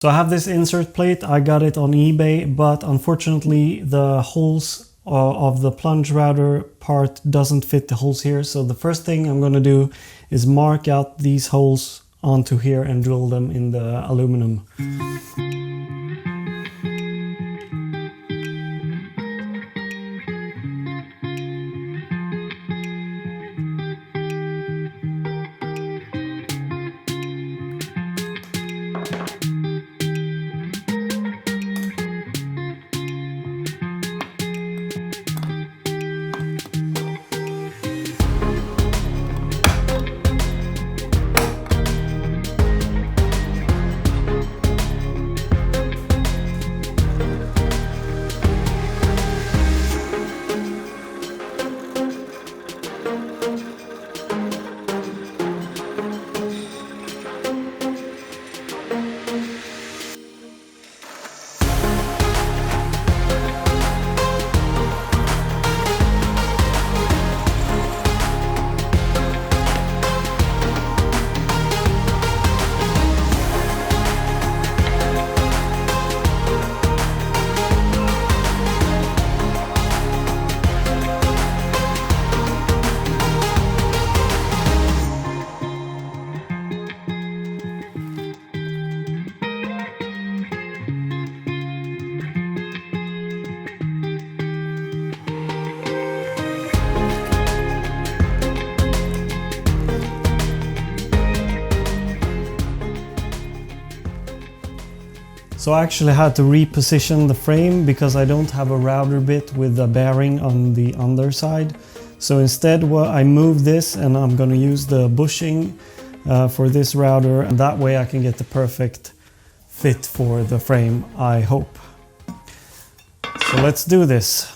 So I have this insert plate, I got it on eBay, but unfortunately the holes of the plunge router part doesn't fit the holes here. So the first thing I'm going to do is mark out these holes onto here and drill them in the aluminum. So I actually had to reposition the frame because I don't have a router bit with a bearing on the underside. So instead I moved this and I'm going to use the bushing for this router, and that way I can get the perfect fit for the frame, I hope. So let's do this.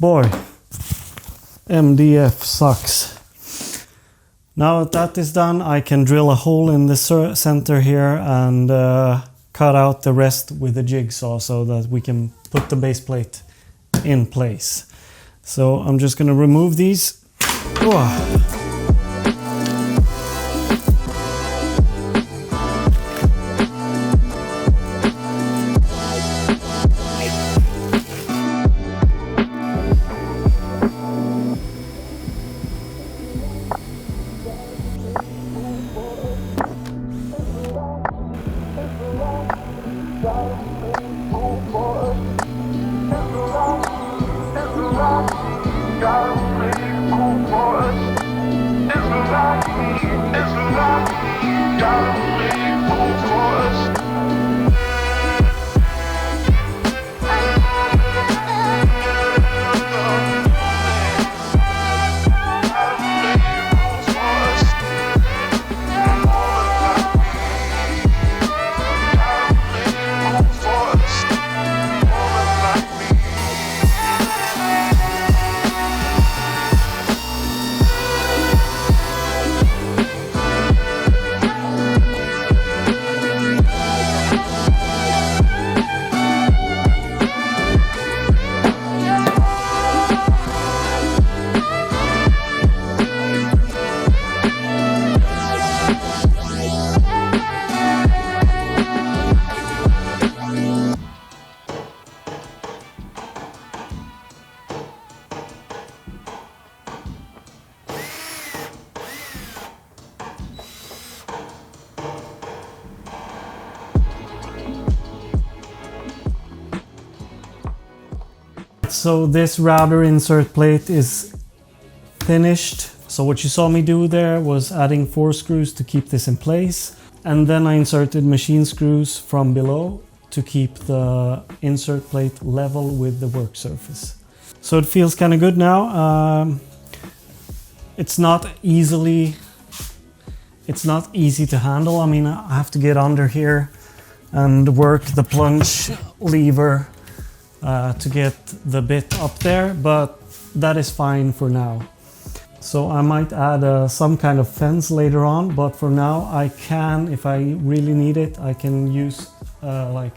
Boy, MDF sucks. Now that is done, I can drill a hole in the center here and cut out the rest with a jigsaw so that we can put the base plate in place. So I'm just going to remove these. Oh. So this router insert plate is finished. So what you saw me do there was adding 4 screws to keep this in place. And then I inserted machine screws from below to keep the insert plate level with the work surface. So it feels kind of good now. It's not easy to handle. I mean, I have to get under here and work the plunge lever to get the bit up there, but that is fine for now. So I might add some kind of fence later on, but for now I can, if I really need it, I can use like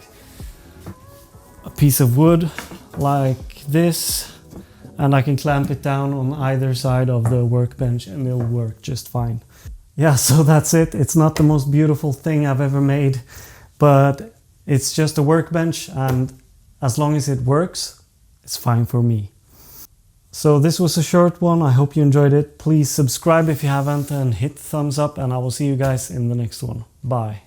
a piece of wood like this, and I can clamp it down on either side of the workbench and it'll work just fine. Yeah, so that's it. It's not the most beautiful thing I've ever made, but it's just a workbench, and as long as it works, it's fine for me. So this was a short one. I hope you enjoyed it. Please subscribe if you haven't and hit thumbs up, and I will see you guys in the next one. Bye.